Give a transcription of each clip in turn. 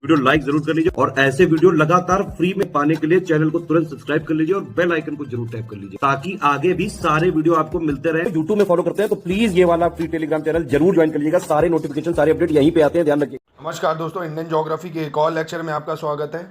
Video like जरूर कर लीजिए और ऐसे वीडियो लगातार फ्री में पाने के लिए चैनल को तुरंत सब्सक्राइब कर लीजिए और बेल आइकन को जरूर टैप कर लीजिए ताकि आगे भी सारे वीडियो आपको मिलते रहे। यूट्यूब में फॉलो करते हैं तो प्लीज ये वाला फ्री टेलीग्राम चैनल जरूर ज्वाइन कर लीजिएगा। सारे नोटिफिकेशन सारे अपडेट यहीं पे आते हैं, ध्यान रखिए। नमस्कार दोस्तों, इंडियन ज्योग्राफी के एक और लेक्चर में आपका स्वागत है।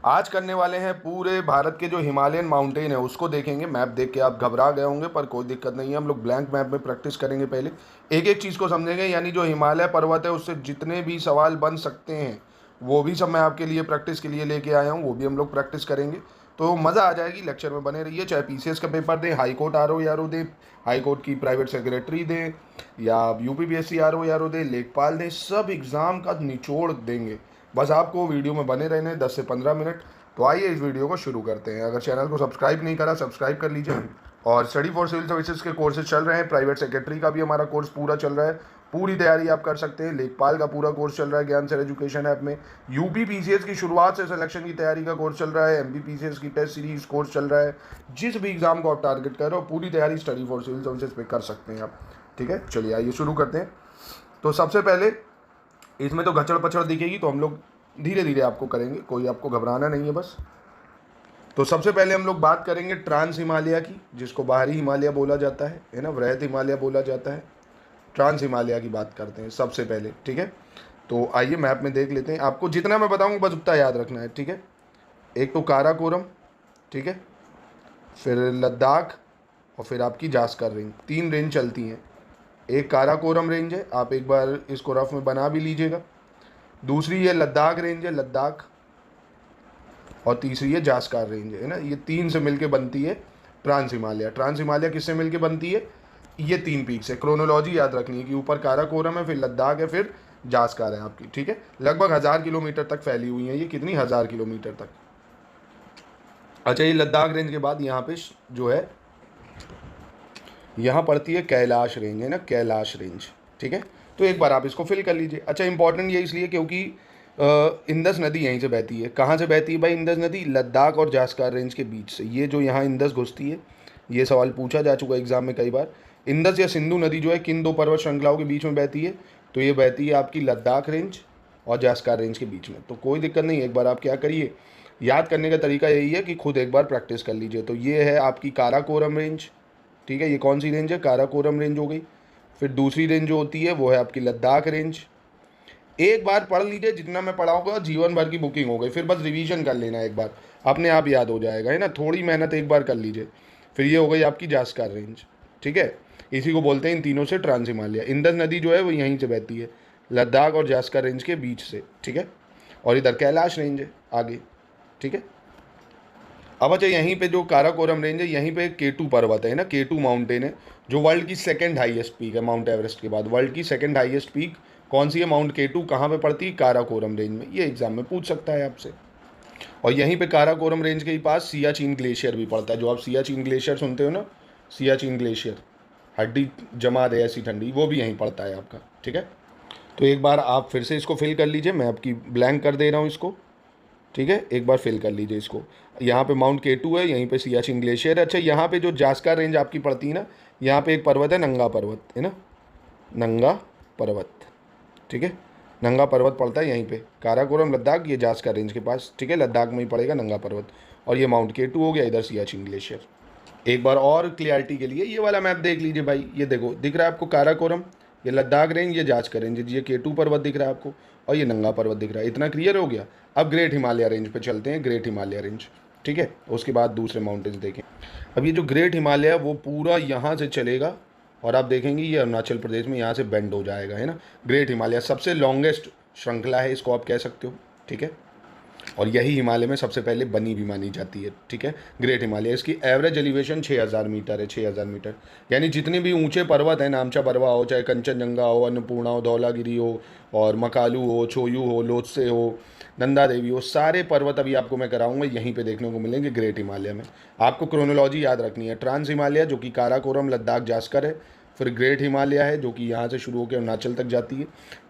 आज करने वाले हैं पूरे भारत के जो हिमालयन माउंटेन है उसको देखेंगे। मैप देख के आप घबरा गए होंगे पर कोई दिक्कत नहीं है, हम लोग ब्लैंक मैप में प्रैक्टिस करेंगे। पहले एक एक चीज़ को समझेंगे, यानी जो हिमालय पर्वत है उससे जितने भी सवाल बन सकते हैं वो भी सब मैं आपके लिए प्रैक्टिस के लिए लेके आया हूँ, वो भी हम लोग प्रैक्टिस करेंगे। तो मज़ा आ जाएगी, लेक्चर में बने रहिए। चाहे पीसीएस का पेपर दें, हाई कोर्ट आर ओ या दें, हाई कोर्ट की प्राइवेट सेक्रेटरी दें, या यूपीपीएससी आर ओ या दें, लेखपाल दें, सब एग्ज़ाम का निचोड़ देंगे। बस आपको वीडियो में बने रहने 10 से 15 मिनट। तो आइए इस वीडियो को शुरू करते हैं। अगर चैनल को सब्सक्राइब नहीं करा, सब्सक्राइब कर लीजिए। और स्टडी फॉर सिविल सर्विसेज के कोर्सेज चल रहे हैं, प्राइवेट सेक्रेटरी का भी हमारा कोर्स पूरा चल रहा है, पूरी तैयारी आप कर सकते हैं। लेखपाल का पूरा कोर्स चल रहा है ज्ञान सर एजुकेशन ऐप में। यूपी पीसीएस की शुरुआत से सिलेक्शन की तैयारी का कोर्स चल रहा है। एमपी पीसीएस की टेस्ट सीरीज कोर्स चल रहा है। जिस भी एग्जाम को आप टारगेट कर रहे हो पूरी तैयारी स्टडी फॉर सिविल सर्विसेज पे कर सकते हैं आप। ठीक है, चलिए आइए शुरू करते हैं। तो सबसे पहले इसमें तो घचड़ पचड़ दिखेगी, तो हम लोग धीरे धीरे आपको करेंगे, कोई आपको घबराना नहीं है बस। तो सबसे पहले हम लोग बात करेंगे ट्रांस हिमालय की, जिसको बाहरी हिमालय बोला जाता है ना, वृहद हिमालय बोला जाता है। ट्रांस हिमालय की बात करते हैं सबसे पहले। ठीक है, तो आइए मैप में देख लेते हैं। आपको जितना मैं बताऊंगा बस उतना याद रखना है। ठीक है, एक तो काराकोरम, ठीक है, फिर लद्दाख और फिर आपकी जास्कर रेंज। 3 रेंज चलती हैं। एक काराकोरम रेंज है, आप एक बार इसको रफ में बना भी लीजिएगा। दूसरी ये लद्दाख रेंज है, लद्दाख। और तीसरी है जास्कर रेंज है ना। ये 3 से मिलके बनती है ट्रांस हिमालय। ट्रांस हिमालय किससे मिलके बनती है? ये 3 पीक से। क्रोनोलॉजी याद रखनी है कि ऊपर काराकोरम है, फिर लद्दाख है, फिर जास्कर है आपकी। ठीक है, लगभग 1000 किलोमीटर तक फैली हुई है ये। कितनी? 1000 किलोमीटर तक। अच्छा, ये लद्दाख रेंज के बाद यहाँ पे जो है, यहाँ पड़ती है कैलाश रेंज है ना, कैलाश रेंज। ठीक है, तो एक बार आप इसको फिल कर लीजिए। अच्छा, इंपॉर्टेंट ये इसलिए क्योंकि इंदस नदी यहीं से बहती है। कहाँ से बहती है भाई इंदस नदी? लद्दाख और जास्कर रेंज के बीच से। ये जो यहाँ इंदस घुसती है, ये सवाल पूछा जा चुका है एग्जाम में कई बार। इंदस या सिंधु नदी जो है किन 2 पर्वत श्रृंखलाओं के बीच में बहती है? तो ये बहती है आपकी लद्दाख रेंज और जास्कर रेंज के बीच में। तो कोई दिक्कत नहीं, एक बार आप क्या करिए, याद करने का तरीका यही है कि खुद एक बार प्रैक्टिस कर लीजिए। तो ये है आपकी काराकोरम रेंज। ठीक है, ये कौन सी रेंज है? काराकोरम रेंज हो गई। फिर दूसरी रेंज जो होती है वो है आपकी लद्दाख रेंज। एक बार पढ़ लीजिए, जितना मैं पढ़ाऊंगा जीवन भर की बुकिंग हो गई। फिर बस रिवीजन कर लेना, एक बार अपने आप याद हो जाएगा है ना। थोड़ी मेहनत एक बार कर लीजिए। फिर ये हो गई आपकी जास्कर रेंज। ठीक है, इसी को बोलते हैं इन तीनों से ट्रांस हिमालय। इंदस नदी जो है वो यहीं से बहती है, लद्दाख और जास्कर रेंज के बीच से। ठीक है, और इधर कैलाश रेंज है आगे। ठीक है, अब अच्छा, यहीं पे जो काराकोरम रेंज है, यहीं पे केटू पर्वत है ना, केटू माउंटेन है, जो वर्ल्ड की सेकंड हाईएस्ट पीक है माउंट एवरेस्ट के बाद। वर्ल्ड की सेकंड हाईएस्ट पीक कौन सी है? माउंट केटू। कहाँ पे पड़ती है? काराकोरम रेंज में। ये एग्जाम में पूछ सकता है आपसे। और यहीं पे काराकोरम रेंज के ही पास सियाचिन ग्लेशियर भी पड़ता है। जो आप सियाचिन ग्लेशियर सुनते हो ना, सियाचिन ग्लेशियर, हड्डी जमा दे ऐसी ठंडी, वो भी यहीं पड़ता है आपका। ठीक है, तो एक बार आप फिर से इसको फिल कर लीजिए। मैं आपकी ब्लैंक कर दे रहा हूँ इसको। ठीक है, एक बार फिल कर लीजिए इसको। यहाँ पे माउंट केटू है, यहीं पे सियाचिन ग्लेशियर है। अच्छा, यहाँ पे जो जास्कर रेंज आपकी पड़ती है ना, यहाँ पे एक पर्वत है नंगा पर्वत है ना, नंगा पर्वत। ठीक है, नंगा पर्वत पड़ता है यहीं पे। काराकोरम लद्दाख, ये जास्कर रेंज के पास। ठीक है, लद्दाख में ही पड़ेगा नंगा पर्वत। और ये माउंट केटू हो गया, इधर सियाचिन ग्लेशियर। एक बार और क्लियरिटी के लिए ये वाला मैप देख लीजिए भाई। ये देखो, दिख रहा है आपको काराकोरम, ये लद्दाख रेंज, ये जास्कर रेंज, ये केटू पर्वत दिख रहा है आपको, और ये नंगा पर्वत दिख रहा है। इतना क्लियर हो गया। अब ग्रेट हिमालय रेंज पे चलते हैं, ग्रेट हिमालय रेंज। ठीक है, उसके बाद दूसरे माउंटेन्स देखें। अब ये जो ग्रेट हिमालय है वो पूरा यहाँ से चलेगा और आप देखेंगे ये अरुणाचल प्रदेश में यहाँ से बेंड हो जाएगा है ना। ग्रेट हिमालय सबसे लॉन्गेस्ट श्रृंखला है, इसको आप कह सकते हो। ठीक है, और यही हिमालय में सबसे पहले बनी भी मानी जाती है। ठीक है, ग्रेट हिमालय, इसकी एवरेज एलिवेशन 6000 मीटर है। 6000 मीटर यानी जितने भी ऊंचे पर्वत हैं, नामचा पर्वत हो, चाहे कंचनजंगा हो, अन्नपूर्णा हो, धौलागिरी हो, और मकालू हो, छोयू हो, लोत्से हो, नंदा देवी हो, सारे पर्वत अभी आपको मैं कराऊंगा यहीं पे देखने को मिलेंगे ग्रेट हिमालय में। आपको क्रोनोलॉजी याद रखनी है। ट्रांस हिमालय जो कि काराकोरम लद्दाख जास्कर है, फिर ग्रेट हिमालय है जो कि यहाँ से शुरू होकर अरुणाचल तक जाती है।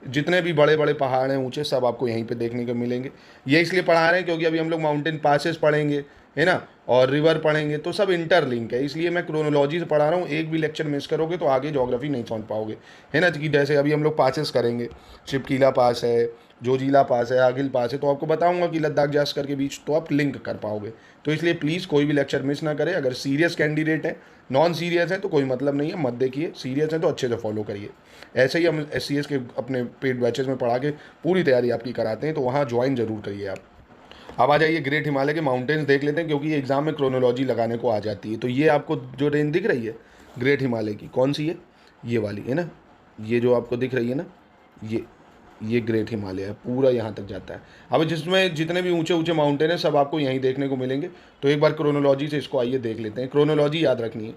जितने भी बड़े बड़े पहाड़ हैं ऊंचे, सब आपको यहीं पे देखने को मिलेंगे। ये इसलिए पढ़ा रहे हैं क्योंकि अभी हम लोग माउंटेन पासेस पढ़ेंगे है ना, और रिवर पढ़ेंगे, तो सब इंटरलिंक है, इसलिए मैं क्रोनोलॉजी से पढ़ा रहा हूँ। एक भी लेक्चर मिस करोगे तो आगे ज्योग्राफी नहीं समझ पाओगे, है ना। कि जैसे अभी हम लोग पासेस करेंगे, शिपकीला पास है, जोजिला पास है, आगिल पास है, तो आपको बताऊंगा कि लद्दाख जास्कर के बीच, तो आप लिंक कर पाओगे। तो इसलिए प्लीज़ कोई भी लेक्चर मिस ना करें। अगर सीरियस कैंडिडेट है, नॉन सीरियस है तो कोई मतलब नहीं है, मत देखिए। सीरियस है तो अच्छे से फॉलो करिए। ऐसे ही हम SCS के अपने पेड बैचेस में पढ़ा के पूरी तैयारी आपकी कराते हैं, तो वहाँ ज्वाइन जरूर करिए आप। अब आ जाइए ग्रेट हिमालय के माउंटेन्स देख लेते हैं, क्योंकि ये एग्जाम में क्रोनोलॉजी लगाने को आ जाती है। तो ये आपको जो रेंज दिख रही है ग्रेट हिमालय की, कौन सी है, ये वाली है ना, ये जो आपको दिख रही है ना, ये ग्रेट हिमालय है, पूरा यहाँ तक जाता है। अब जिसमें जितने भी ऊंचे ऊंचे माउंटेन है सब आपको यहीं देखने को मिलेंगे। तो एक बार क्रोनोलॉजी से इसको आइए देख लेते हैं। क्रोनोलॉजी याद रखनी है।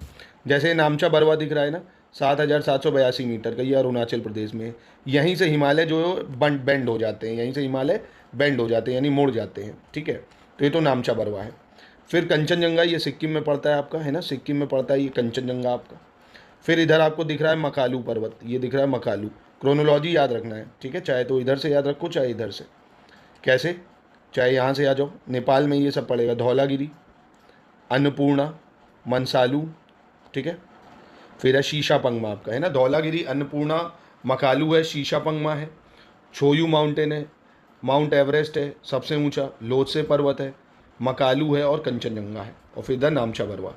जैसे नामचा बरवा दिख रहा है ना, 7,782 मीटर का, ये अरुणाचल प्रदेश में है। यहीं से हिमालय जो बेंड हो जाते हैं, यहीं से हिमालय बेंड हो जाते हैं, यानी मुड़ जाते हैं, ठीक है। तो ये तो नामचा बरवा है। फिर कंचनजंगा, ये सिक्किम में पड़ता है आपका, है ना, सिक्किम में पड़ता है ये कंचनजंगा आपका। फिर इधर आपको दिख रहा है मकालू पर्वत, ये दिख रहा है मकालू। क्रोनोलॉजी याद रखना है, ठीक है। चाहे तो इधर से याद रखो, चाहे इधर से, कैसे, चाहे यहाँ से आ जाओ। नेपाल में ये सब पड़ेगा, धौलागिरी, अन्नपूर्णा, मनसालू, ठीक है। फिर है शीशापंगमा आपका, है ना, धौलागिरी, अन्नपूर्णा, मकालू है, शीशापंगमा है, छोयू माउंटेन है, माउंट एवरेस्ट है सबसे ऊंचा, लोत्से पर्वत है, मकालू है और कंचनजंगा है, और फिर इधर नामचा बरवा।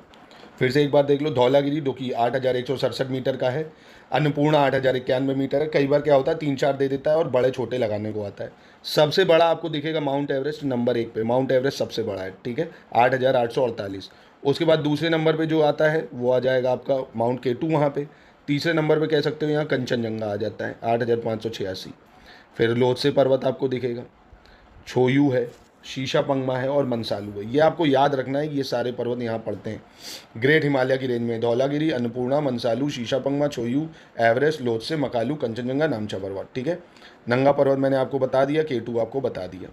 फिर से एक बार देख लो, धौलागिरी जो कि 8,167 मीटर का है, अन्नपूर्णा 8,091 मीटर है। कई बार क्या होता है 3-4 दे देता है और बड़े छोटे लगाने को आता है। सबसे बड़ा आपको दिखेगा माउंट एवरेस्ट नंबर 1 पे, माउंट एवरेस्ट सबसे बड़ा है, ठीक है, 8,848। उसके बाद दूसरे नंबर पे जो आता है वो आ जाएगा आपका माउंट केटू वहाँ पे। तीसरे नंबर पे कह सकते हो यहाँ कंचनजंगा आ जाता है, 8,586। फिर लोत्से पर्वत आपको दिखेगा, छोयू है, शीशापंगमा है और मनसालू है। ये आपको याद रखना है कि ये सारे पर्वत यहाँ पड़ते हैं ग्रेट हिमालय की रेंज में। धौलागिरी, अन्नपूर्णा, मनसालू, शीशापंगमा, छोयू, एवरेस्ट, लोत्से, मकालू, कंचनजंगा, नामचा पर्वत, ठीक है। नंगा पर्वत मैंने आपको बता दिया, केटू आपको बता दिया।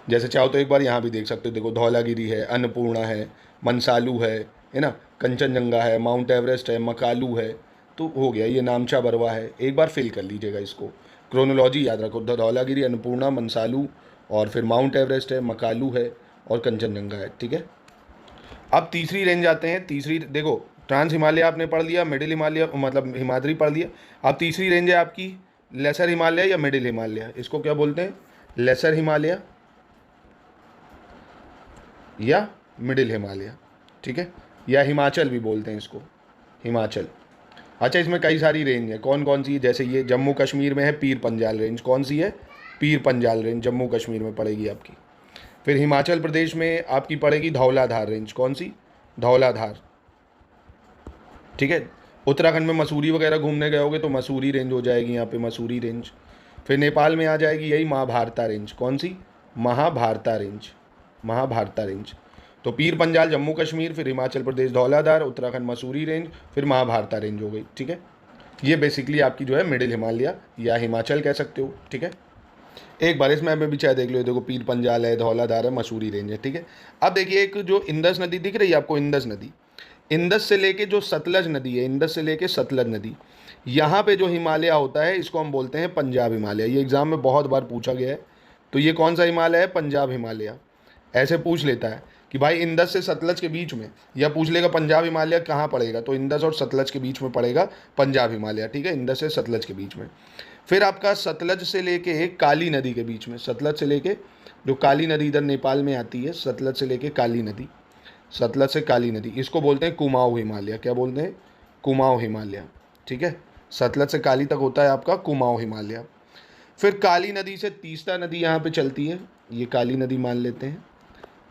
जैसे चाहो तो एक बार यहाँ भी देख सकते हो, देखो धौलागिरी है, अन्नपूर्णा है, मनसालू है ना, कंचनजंगा है, माउंट एवरेस्ट है, मकालू है, तो हो गया। ये नामचा बरवा है, एक बार फिल कर लीजिएगा इसको। क्रोनोलॉजी याद रखो, धौलागिरी, अन्नपूर्णा, मनसालू, और फिर माउंट एवरेस्ट है, मकालू है और कंचनजंगा है, ठीक है। अब तीसरी रेंज आते हैं। तीसरी देखो, ट्रांस हिमालय आपने पढ़ लिया, मिडिल हिमालय मतलब हिमाद्री पढ़ लिया। अब तीसरी रेंज है आपकी लेसर हिमालय या मिडिल हिमालय। इसको क्या बोलते हैं, लेसर हिमालय या मिडिल हिमालय, ठीक है, या हिमाचल भी बोलते हैं इसको, हिमाचल। अच्छा, इसमें कई सारी रेंज है, कौन कौन सी है, जैसे ये जम्मू कश्मीर में है पीर पंजाल रेंज, कौन सी है, पीर पंजाल रेंज जम्मू कश्मीर में पड़ेगी आपकी। फिर हिमाचल प्रदेश में आपकी पड़ेगी धौलाधार रेंज, कौन सी, धौलाधार, ठीक है। उत्तराखंड में मसूरी वगैरह घूमने गए होगे तो मसूरी रेंज हो जाएगी यहाँ पे, मसूरी रेंज। फिर नेपाल में आ जाएगी यही महाभारता रेंज, कौन सी, महाभारता रेंज, महाभारता रेंज। तो पीर पंजाल जम्मू कश्मीर, फिर हिमाचल प्रदेश धौलाधार, उत्तराखंड मसूरी रेंज, फिर महाभारता रेंज हो गई, ठीक है। ये बेसिकली आपकी जो है मिडिल हिमालय या हिमाचल कह सकते हो, ठीक है। एक बार इस मैप में भी चाहे देख लो, देखो पीर पंजाल है, धौलाधार है, मसूरी रेंज है, ठीक है। अब देखिए एक जो इंदस नदी दिख रही है आपको, इंदस नदी, इंदस से लेके जो सतलज नदी है, इंदस से लेके सतलज नदी, यहाँ पे जो हिमालय होता है इसको हम बोलते हैं पंजाब हिमालय। ये एग्जाम में बहुत बार पूछा गया है। तो ये कौन सा हिमालय है, पंजाब हिमालय। ऐसे पूछ लेता है कि भाई इंदस से सतलज के बीच में, या पूछ लेगा पंजाब हिमालय कहाँ पड़ेगा, तो इंदस और सतलज के बीच में पड़ेगा पंजाब हिमालय, ठीक है, इंदस से सतलज के बीच में। फिर आपका सतलज से लेके काली नदी के बीच में, सतलज से लेके जो काली नदी इधर नेपाल में आती है, सतलज से लेके काली नदी, सतलज से काली नदी, इसको बोलते हैं कुमाऊं हिमालय। क्या बोलते हैं, कुमाऊं हिमालय, ठीक है। सतलज से काली तक होता है आपका कुमाऊं हिमालय। फिर काली नदी से तीस्ता नदी यहाँ पे चलती है, ये काली नदी मान लेते हैं।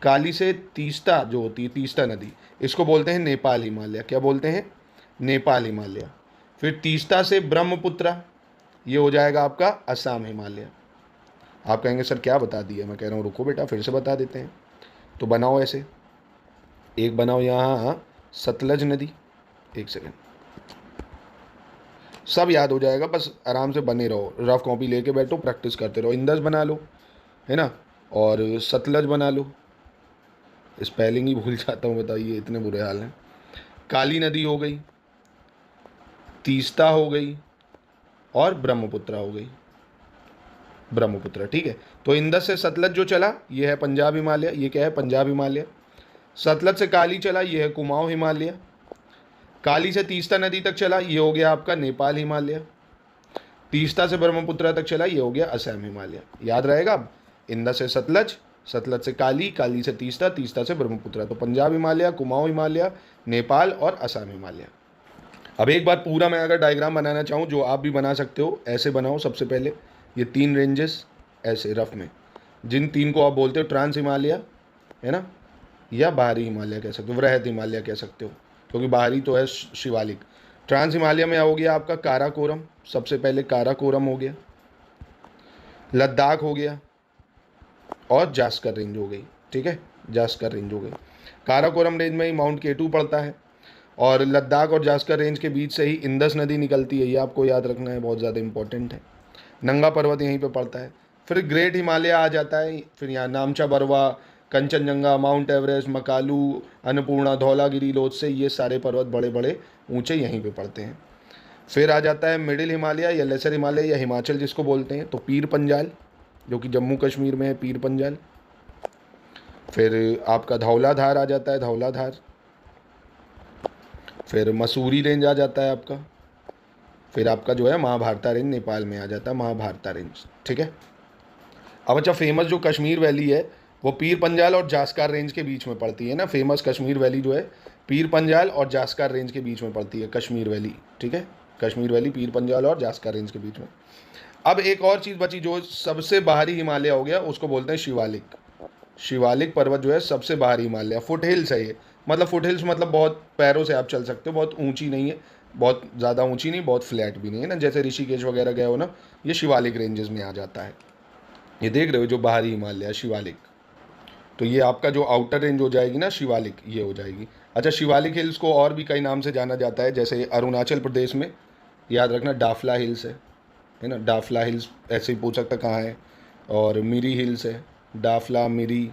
काली से तीस्ता जो होती है, तीस्ता नदी, इसको बोलते हैं नेपाल हिमालय। क्या बोलते हैं, नेपाल हिमालय। फिर तीस्ता से ब्रह्मपुत्र, ये हो जाएगा आपका असम हिमालय। आप कहेंगे सर क्या बता दिया, मैं कह रहा हूँ रुको बेटा फिर से बता देते हैं। तो बनाओ ऐसे, एक बनाओ यहाँ सतलज नदी, एक सेकेंड, सब याद हो जाएगा, बस आराम से बने रहो, रफ कॉपी लेके बैठो, प्रैक्टिस करते रहो। इंदस बना लो, है ना, और सतलज बना लो, स्पेलिंग ही भूल जाता हूँ, बताइए इतने बुरे हाल हैं। काली नदी हो गई, तीस्ता हो गई और ब्रह्मपुत्र हो गई, ब्रह्मपुत्र, ठीक है। तो इंदस से सतलज जो चला ये है पंजाब हिमालय, ये क्या है, पंजाब हिमालय। सतलज से काली चला, ये है कुमाऊं हिमालय। काली से तीस्ता नदी तक चला, ये हो गया आपका नेपाल हिमालय। तीस्ता से ब्रह्मपुत्र तक चला, ये हो गया असम हिमालय। याद रहेगा अब, इंदस से सतलज, सतलज से काली, काली से तीस्ता, तीस्ता से ब्रह्मपुत्र। तो पंजाब हिमालय, कुमाऊं हिमालय, नेपाल और असम हिमालय। अब एक बार पूरा मैं अगर डायग्राम बनाना चाहूँ, जो आप भी बना सकते हो, ऐसे बनाओ। सबसे पहले ये 3 रेंजेस ऐसे रफ में, जिन 3 को आप बोलते हो ट्रांस हिमालय, है ना, या बाहरी हिमालय कह सकते हो, वृहद हिमालय कह सकते हो, क्योंकि बाहरी तो है शिवालिक। ट्रांस हिमालय में हो गया आपका काराकोरम, सबसे पहले काराकोरम हो गया, लद्दाख हो गया और जास्कर रेंज हो गई। ठीक है, जास्कर रेंज हो गई। काराकोरम रेंज में ही माउंट केटू पड़ता है और लद्दाख और जास्कर रेंज के बीच से ही इंदस नदी निकलती है। ये आपको याद रखना है, बहुत ज़्यादा इंपॉर्टेंट है। नंगा पर्वत यहीं पे पड़ता है। फिर ग्रेट हिमालय आ जाता है, फिर यहाँ नामचा बरवा, कंचनजंगा, माउंट एवरेस्ट, मकालू, अन्नपूर्णा, धौलागिरी, लोत्से, ये सारे पर्वत बड़े बड़े ऊंचे यहीं पे पड़ते हैं। फिर आ जाता है मिडिल हिमालय या लेसर हिमालय या हिमाचल जिसको बोलते हैं, तो पीर पंजाल, जो कि जम्मू कश्मीर में है, पीर पंजाल। फिर आपका धौलाधार आ जाता है, धौलाधार। फिर मसूरी रेंज आ जाता है आपका। फिर आपका जो है महाभारता रेंज नेपाल में आ जाता है, महाभारता रेंज। ठीक है। अब अच्छा, फेमस जो कश्मीर वैली है वो पीर पंजाल और जास्कार रेंज के बीच में पड़ती है ना। फेमस कश्मीर वैली जो है पीर पंजाल और जास्कार रेंज के बीच में पड़ती है, कश्मीर वैली। ठीक है, कश्मीर वैली पीर पंजाल और जास्कार रेंज के बीच में। अब एक और चीज़ बची, जो सबसे बाहरी हिमालय हो गया, उसको बोलते हैं शिवालिक। शिवालिक पर्वत जो है सबसे बाहरी हिमालय, फुट हिल्स है ये। मतलब फुट हिल्स मतलब बहुत पैरों से आप चल सकते हो, बहुत ऊंची नहीं है, बहुत ज़्यादा ऊंची नहीं, बहुत फ्लैट भी नहीं है ना, जैसे ऋषिकेश वगैरह गए हो ना, ये शिवालिक रेंजेस में आ जाता है। ये देख रहे हो जो बाहरी हिमालय है शिवालिक, तो ये आपका जो आउटर रेंज हो जाएगी ना शिवालिक, ये हो जाएगी। अच्छा, शिवालिक हिल्स को और भी कई नाम से जाना जाता है, जैसे अरुणाचल प्रदेश में याद रखना डाफला हिल्स है ना, डाफला हिल्स ऐसे ही पूछ सकता कहाँ है। और मिरी हिल्स है, डाफला, मिरी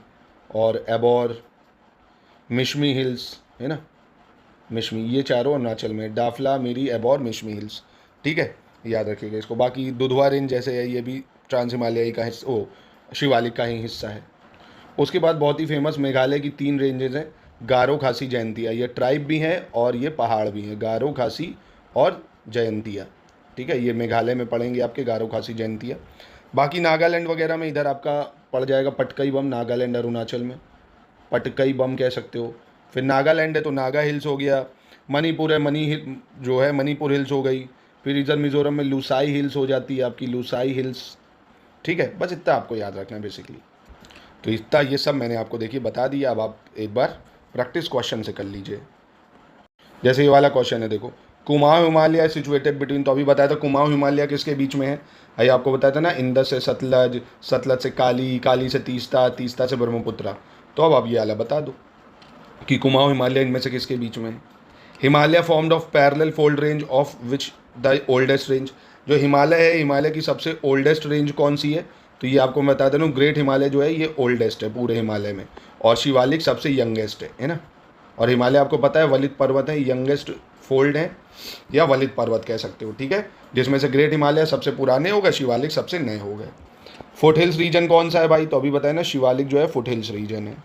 और एबोर, मिशमी हिल्स है ना, मिशमी, ये चारों अरुणाचल में, डाफला, मिरी, एबोर, मिशमी हिल्स। ठीक है, याद रखिएगा इसको। बाकी दुधवा रेंज जैसे है, ये भी ट्रांस हिमालयी का हिस्सा, ओ शिवालिक का ही हिस्सा है। उसके बाद बहुत ही फेमस मेघालय की 3 रेंजेस हैं, गारो, खासी, जयंतिया। ये ट्राइब भी हैं और ये पहाड़ भी हैं, गारो, खासी और जयंतिया। ठीक है, ये मेघालय में पड़ेंगे आपके, गारो, खासी, जयंतिया। बाकी नागालैंड वगैरह में इधर आपका पड़ जाएगा पटकई बम, नागालैंड अरुणाचल में पटकई बम कह सकते हो। फिर नागालैंड है तो नागा हिल्स हो गया। मणिपुर है, जो है मणिपुर हिल्स हो गई। फिर इधर मिज़ोरम में लुसाई हिल्स हो जाती है आपकी, लुसाई हिल्स। ठीक है, बस इतना आपको याद रखना है बेसिकली। तो इतना ये सब मैंने आपको देखिए बता दिया। अब आप एक बार प्रैक्टिस क्वेश्चन से कर लीजिए। जैसे ये वाला क्वेश्चन है, देखो, कुमाऊं हिमालय सिचुएटेड बिटवीन, तो अभी बताया था कुमाऊं हिमालय किसके बीच में है, अभी आपको बताया था ना, इंदस से सतलज, सतलज से काली, काली से तीस्ता, तीस्ता से ब्रह्मपुत्र। तो अब आप ये वाला बता दो कि कुमाऊं हिमालय इनमें से किसके बीच में है। Himalaya formed of parallel fold range of which the oldest range, जो हिमालय है, हिमालय की सबसे ओल्डेस्ट रेंज कौन सी है, तो ये आपको मैं बता दे रहा हूँ, ग्रेट हिमालय जो है ये ओल्डेस्ट है पूरे हिमालय में, और शिवालिक सबसे यंगेस्ट है ना। और हिमालय आपको पता है वलित पर्वत है, यंगेस्ट फोल्ड है या वलित पर्वत कह सकते हो। ठीक है, जिसमें से ग्रेट हिमालय सबसे पुराने हो गए, शिवालिक सबसे नए हो गए। फुट हिल्स रीजन कौन सा है भाई, तो अभी बताया ना, शिवालिक जो है फुट हिल्स रीजन है।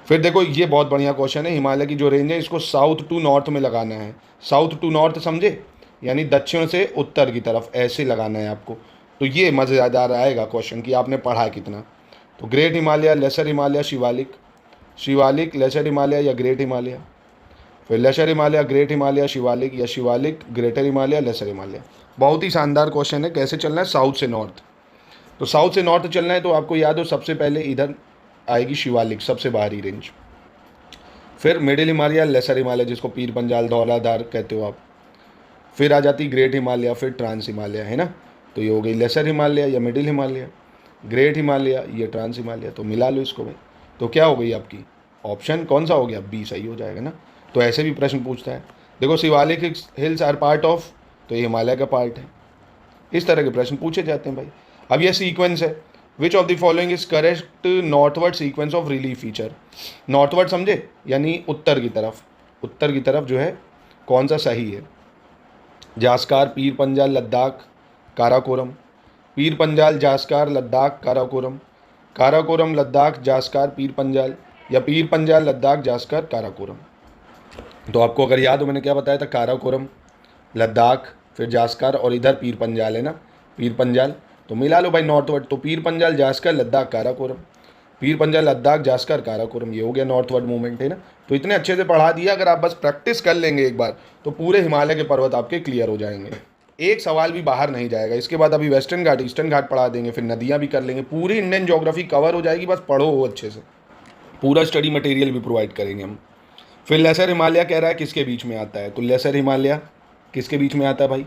फिर देखो, ये बहुत बढ़िया क्वेश्चन है, हिमालय की जो रेंज है इसको साउथ टू नॉर्थ में लगाना है। साउथ टू नॉर्थ समझे, यानी दक्षिण से उत्तर की तरफ ऐसे लगाना है आपको। तो ये मज़ेदार आएगा क्वेश्चन कि आपने पढ़ा कितना। तो great Himalaya, lesser Himalaya, Shivalik, Shivalik, lesser Himalaya या ग्रेट हिमालय, फिर लेसर हिमालय, ग्रेट हिमालय, शिवालिक, या शिवालिक, ग्रेटर हिमालय, लेसर हिमालय। बहुत ही शानदार क्वेश्चन है। कैसे चलना है, साउथ से नॉर्थ। तो साउथ से नॉर्थ चलना है तो आपको याद हो, सबसे पहले इधर आएगी शिवालिक, सबसे बाहरी रेंज। फिर मिडिल हिमालय, लेसर हिमालय जिसको पीर पंजाल, धौलाधार कहते हो आप। फिर आ जाती ग्रेट हिमालय, फिर ट्रांस हिमालय, है ना। तो ये हो गई लेसर हिमालय या मिडिल हिमालय, ग्रेट हिमालय, ये ट्रांस हिमालय। तो मिला लो इसको भाई, तो क्या हो गई आपकी, ऑप्शन कौन सा हो गया, बी सही हो जाएगा ना। तो ऐसे भी प्रश्न पूछता है, देखो Shivalik hills are part of, तो ये हिमालय का पार्ट है। इस तरह के प्रश्न पूछे जाते हैं भाई। अब ये सीक्वेंस है, which of the following is correct northward sequence of relief feature. Northward समझे, यानी उत्तर की तरफ, उत्तर की तरफ जो है कौन सा सही है। जास्कार, पीर पंजाल, लद्दाख, काराकोरम। पीर पंजाल, जास्कार, लद्दाख, काराकोरम। काराकोरम, लद्दाख, जास्कार, पीर पंजाल, या पीर पंजाल, लद्दाख, जास्कर, काराकोरम। तो आपको अगर याद हो मैंने क्या बताया था, काराकोरम, लद्दाख, फिर जास्कर और इधर पीर पंजाल है ना, पीर पंजाल। तो मिला लो भाई नॉर्थवर्ड, तो पीर पंजाल, जास्कर, लद्दाख, काराकोरम, पीर पंजाल, लद्दाख, जास्कर, काराकोरम, ये हो गया नॉर्थवर्ड मूवमेंट है ना। तो इतने अच्छे से पढ़ा दिया, अगर आप बस प्रैक्टिस कर लेंगे एक बार तो पूरे हिमालय के पर्वत आपके क्लियर हो जाएंगे, एक सवाल भी बाहर नहीं जाएगा। इसके बाद अभी वेस्टर्न घाट, ईस्टर्न घाट पढ़ा देंगे, फिर नदियाँ भी कर लेंगे, पूरी इंडियन ज्योग्राफी कवर हो जाएगी, बस पढ़ो वो अच्छे से। पूरा स्टडी मटेरियल भी प्रोवाइड करेंगे हम। फिर लेसर हिमालय कह रहा है किसके बीच में आता है, तो लेसर हिमालय किसके बीच में आता है भाई,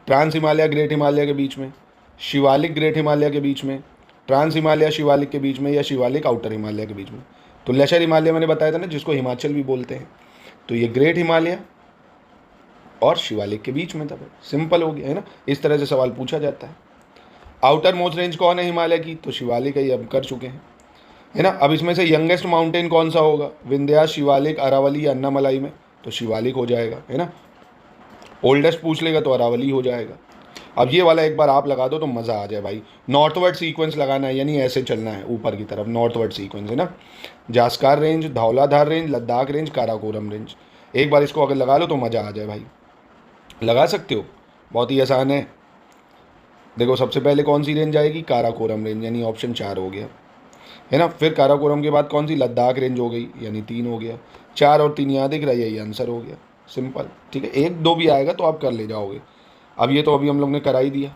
ट्रांस हिमालय ग्रेट हिमालय के बीच में, शिवालिक ग्रेट हिमालय के बीच में, ट्रांस हिमालय शिवालिक के बीच में, या शिवालिक आउटर हिमालय के बीच में। तो लेसर हिमालय मैंने बताया था ना, जिसको हिमाचल भी बोलते हैं, तो ये ग्रेट हिमालय और शिवालिक के बीच में था भाई, सिंपल हो गया है ना। इस तरह से सवाल पूछा जाता है। आउटर मोस्ट रेंज कौन है हिमालय की, तो शिवालिक है, ये अब कर चुके हैं है ना। अब इसमें से यंगेस्ट माउंटेन कौन सा होगा, विंध्या, शिवालिक, अरावली या अन्नामलाई में, तो शिवालिक हो जाएगा है ना। ओल्डेस्ट पूछ लेगा तो अरावली हो जाएगा। अब ये वाला एक बार आप लगा दो तो मज़ा आ जाए भाई। नॉर्थवर्ड सीक्वेंस लगाना है, यानी ऐसे चलना है ऊपर की तरफ, नॉर्थवर्ड सीक्वेंस है ना। Zanskar range, Dhauladhar range, Ladakh range, Karakoram range. एक बार इसको अगर लगा लो तो मज़ा आ जाए भाई। लगा सकते हो, बहुत ही आसान है। देखो सबसे पहले कौन सी रेंज आएगी, काराकोरम रेंज, यानी ऑप्शन 4 हो गया है ना। फिर काराकोरम के बाद कौन सी, लद्दाख रेंज हो गई, यानी 3 हो गया। 4 और 3 यहाँ दिख रहा है, यही आंसर हो गया, सिंपल। ठीक है, 1 2 भी आएगा तो आप कर ले जाओगे। अब ये तो अभी हम लोग ने करा ही दिया।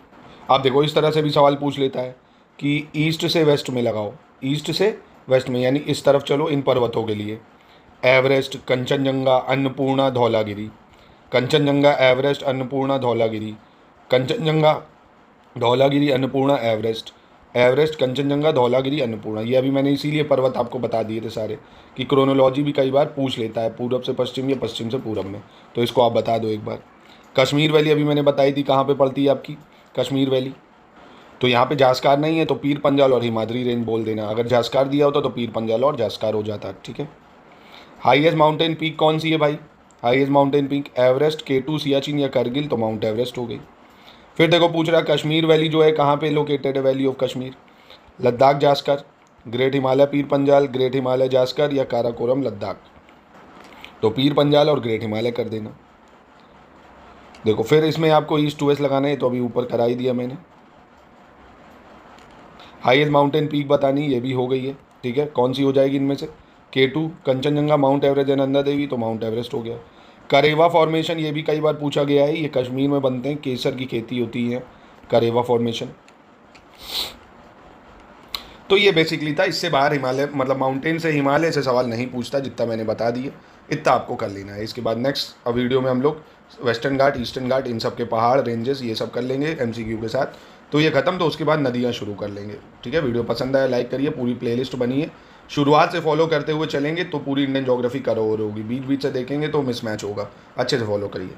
आप देखो इस तरह से भी सवाल पूछ लेता है कि ईस्ट से वेस्ट में लगाओ, ईस्ट से वेस्ट में, यानी इस तरफ चलो इन पर्वतों के लिए, Everest, Kanchenjunga, Annapurna, Dhaulagiri, Kanchenjunga, Everest, Annapurna, Dhaulagiri, Kanchenjunga, Dhaulagiri, Annapurna, Everest, Everest, Kanchenjunga, Dhaulagiri, Annapurna. ये अभी मैंने इसीलिए पर्वत आपको बता दिए थे सारे, कि क्रोनोलॉजी भी कई बार पूछ लेता है, पूरब से पश्चिम या पश्चिम से पूरब में, तो इसको आप बता दो एक बार। कश्मीर वैली अभी मैंने बताई थी कहाँ पे पड़ती है आपकी कश्मीर वैली, तो यहाँ पे जास्कर नहीं है तो पीर पंजाल और हिमाद्री रेंज बोल देना। अगर जास्कर दिया होता तो पीर पंजाल और जास्कर हो जाता, ठीक है। हाईएस्ट माउंटेन पीक कौन सी है भाई, highest mountain peak Everest, K2, Siachen या करगिल, तो माउंट एवरेस्ट हो गई। फिर देखो पूछ रहा कश्मीर वैली जो है कहाँ पे लोकेटेड है, valley of Kashmir, Ladakh, Zanskar, great Himalaya Pir Panjal, great Himalaya Zanskar या काराकोरम लद्दाख, तो पीर पंजाल और ग्रेट हिमालय कर देना। देखो फिर इसमें आपको ईस्ट टू वेस्ट लगाना है, तो अभी ऊपर करा ही दिया मैंने। हाईएस्ट माउंटेन पीक बतानी, ये भी हो गई है, ठीक है। कौन सी हो जाएगी इनमें से, K2, कंचनजंगा, माउंट एवरेस्ट या नंदा देवी, तो माउंट एवरेस्ट हो गया। करेवा फॉर्मेशन, ये भी कई बार पूछा गया है, ये कश्मीर में बनते हैं, केसर की खेती होती है, करेवा फॉर्मेशन। तो ये बेसिकली था, इससे बाहर हिमालय मतलब माउंटेन से, हिमालय से सवाल नहीं पूछता, जितना मैंने बता दिया इतना आपको कर लेना है। इसके बाद नेक्स्ट वीडियो में हम लोग वेस्टर्न घाट, ईस्टर्न घाट, इन सब के पहाड़, रेंजेस, ये सब कर लेंगे MCQ के साथ। तो ये खत्म, तो उसके बाद नदियाँ शुरू कर लेंगे, ठीक है। वीडियो पसंद आया लाइक करिए, पूरी प्लेलिस्ट बनी है, शुरुआत से फॉलो करते हुए चलेंगे तो पूरी इंडियन ज्योग्राफी कवर होगी, बीच बीच से देखेंगे तो मिसमैच होगा, अच्छे से फॉलो करिए।